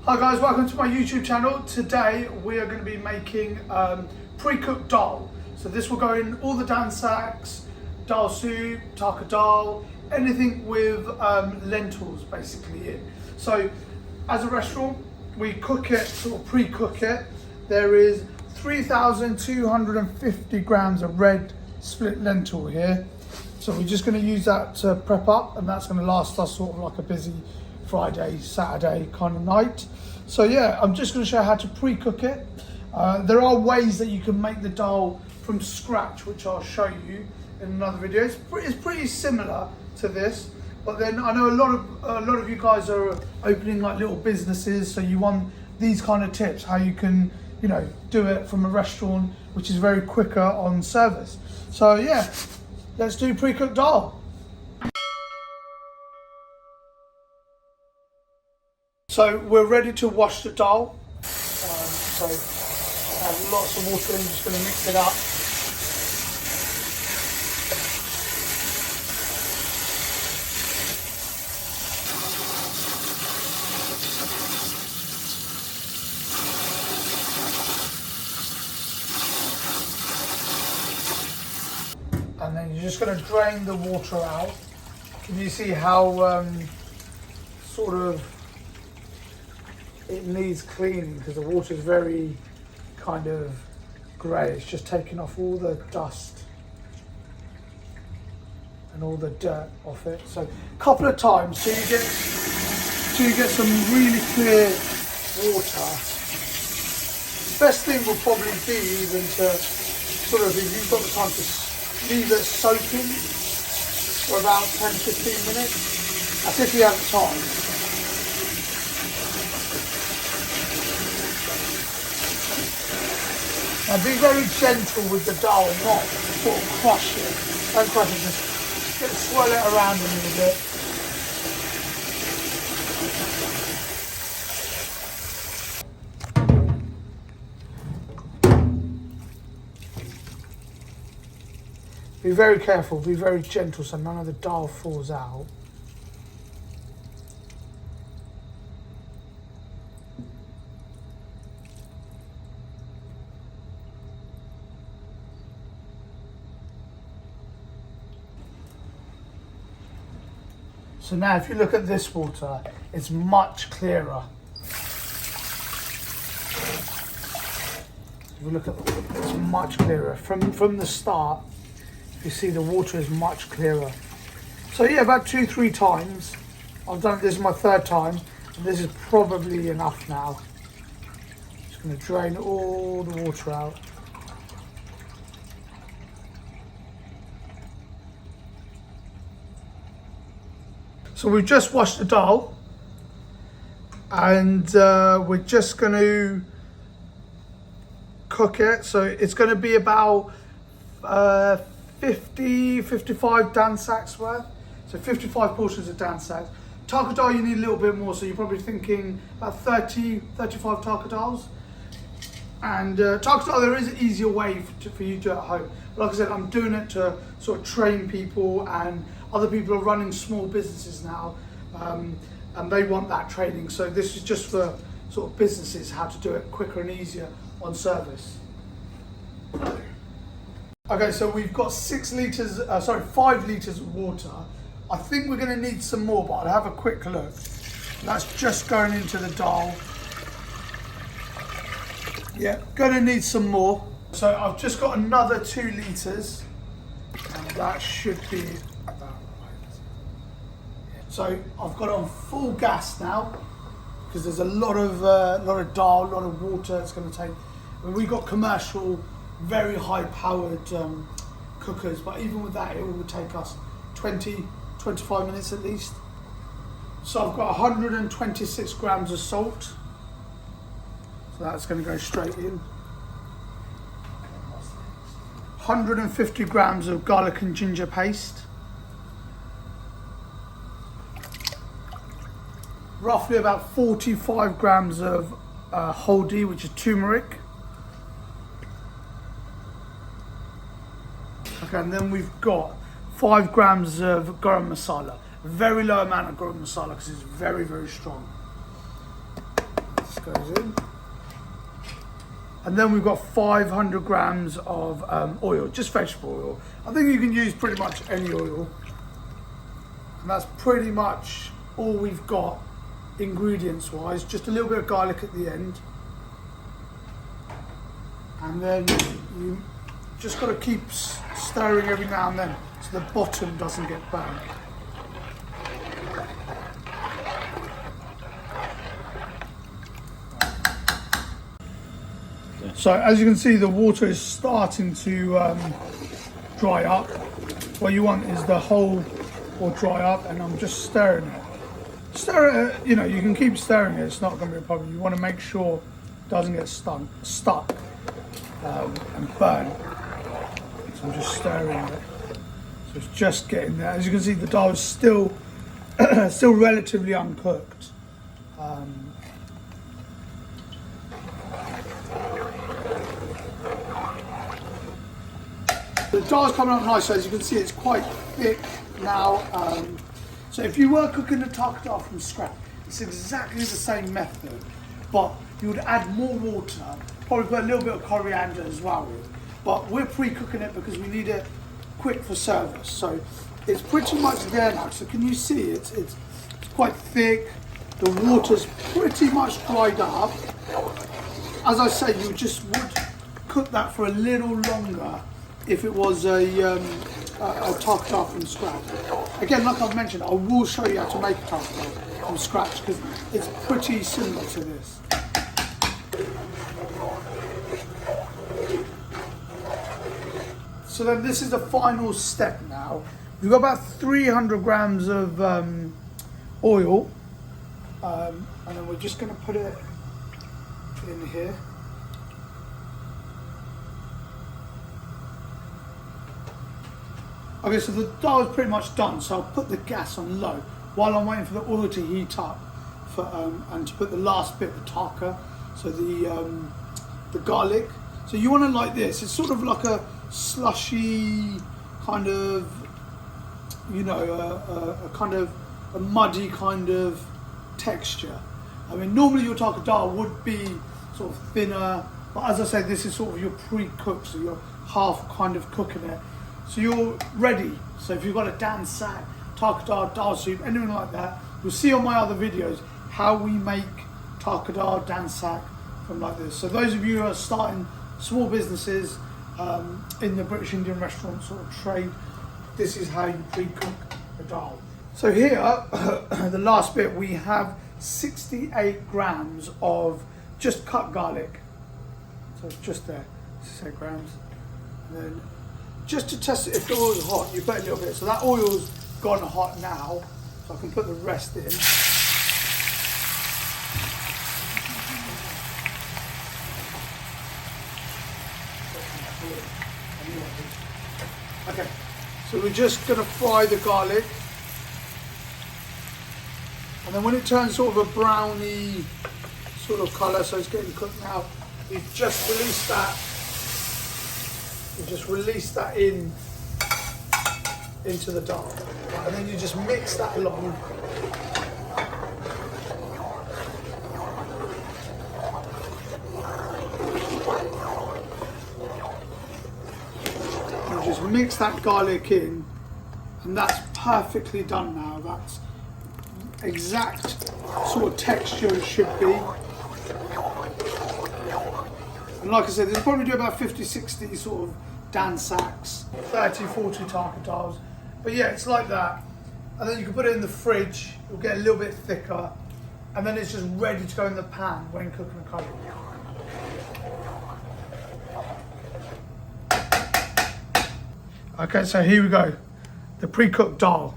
Hi guys, welcome to my YouTube channel. Today we are going to be making pre-cooked dal. So this will go in all the dansaks, dal soup, taka dal, anything with lentils basically in. So as a restaurant, we cook it, sort of pre-cook it. There is 3,250 grams of red split lentil here. So we're just going to use that to prep up, and that's going to last us sort of like a busy Friday, Saturday kind of night. So yeah, I'm just going to show you how to pre-cook it. There are ways that you can make the dal from scratch, which I'll show you in another video. It's pretty similar to this, but then I know a lot of you guys are opening like little businesses, so you want these kind of tips, how you can, you know, do it from a restaurant, which is very quicker on service. So yeah, let's do pre-cooked dal. So we're ready to wash the dal. So I have lots of water in, just going to mix it up. And then you're just going to drain the water out. Can you see how sort of it needs cleaning, because the water is very kind of grey. It's just taking off all the dust and all the dirt off it. So a couple of times till you get some really clear water. Best thing will probably be even to sort of, if you've got the time, to leave it soaking for about 10-15 minutes. That's if you have the time. Now be very gentle with the dal, not sort of crush it. Don't crush it, just swirl it around a little bit. Be very careful, be very gentle so none of the dal falls out. So now if you look at this water, it's much clearer. If you look at it, it's much clearer. From the start, you see the water is much clearer. So yeah, about 2-3 times. I've done it, this is my third time, and this is probably enough now. Just gonna drain all the water out. So we've just washed the dal, and we're just going to cook it. So it's going to be about 50-55 dansaks worth. So 55 portions of dansaks. Taka dal you need a little bit more, so you're probably thinking about 30-35 taka dals. And taka dal, there is an easier way for you to do it at home. But like I said, I'm doing it to sort of train people, and other people are running small businesses now, and they want that training. So this is just for sort of businesses, how to do it quicker and easier on service. Okay, so we've got 5 litres of water. I think we're going to need some more, but I'll have a quick look. That's just going into the dal. Yeah, going to need some more. So I've just got another 2 litres, and that should be about right. So I've got it on full gas now, because there's a lot of dal, a lot of water it's going to take. I mean, we've got commercial, very high-powered cookers, but even with that, it will take us 20-25 minutes at least. So I've got 126 grams of salt. So that's going to go straight in. 150 grams of garlic and ginger paste. Roughly about 45 grams of haldi, which is turmeric. Okay, and then we've got 5 grams of garam masala. Very low amount of garam masala because it's very, very strong. goes in. And then we've got 500 grams of oil, just vegetable oil. I think you can use pretty much any oil. And that's pretty much all we've got ingredients wise. Just a little bit of garlic at the end. And then you just got to keep stirring every now and then so the bottom doesn't get burned. So as you can see, the water is starting to dry up. What you want is the whole will dry up, and I'm just stirring it. Stir it, you know, you can keep stirring it, it's not going to be a problem. You want to make sure it doesn't get stuck and burn. So I'm just stirring it. So it's just getting there. As you can see, the dal is still relatively uncooked. The dal is coming up nice, so as you can see, it's quite thick now. So if you were cooking the taka dal from scratch, it's exactly the same method, but you would add more water, probably put a little bit of coriander as well. But we're pre-cooking it because we need it quick for service. So it's pretty much there now. So can you see it's quite thick. The water's pretty much dried up. As I say, you just would cook that for a little longer if it was a taka dal from scratch. Again, like I've mentioned, I will show you how to make a taka dal from scratch because it's pretty similar to this. So then this is the final step now. We've got about 300 grams of oil, and then we're just going to put it in here. Okay, so the dal is pretty much done, so I'll put the gas on low while I'm waiting for the oil to heat up and to put the last bit, the taka, so the garlic. So you want it like this. It's sort of like a slushy kind of, you know, a kind of a muddy kind of texture. I mean, normally your taka dal would be sort of thinner, but as I say, this is sort of your pre-cooked, so you're half kind of cooking it. So you're ready. So if you've got a dan sak, taka dal, dal soup, anything like that, you'll see on my other videos how we make taka dal, dan sak from like this. So those of you who are starting small businesses in the British Indian restaurant sort of trade, this is how you pre-cook the dal. So here, the last bit, we have 68 grams of just cut garlic. So it's just there, 68 grams. And then just to test it if the oil's hot, you put a little bit. So that oil's gone hot now, so I can put the rest in. Okay, so we're just going to fry the garlic, and then when it turns sort of a browny sort of colour, so it's getting cooked now, you just release that. You just release that into the dal, and then you just mix that along. Just mix that garlic in, and that's perfectly done now. That's exact sort of texture it should be. And like I said, they'll probably do about 50-60 sort of dan saks, 30-40 taka dals. But yeah, it's like that. And then you can put it in the fridge, it'll get a little bit thicker, and then it's just ready to go in the pan when cooking a curry. Okay, so here we go. The pre-cooked dal.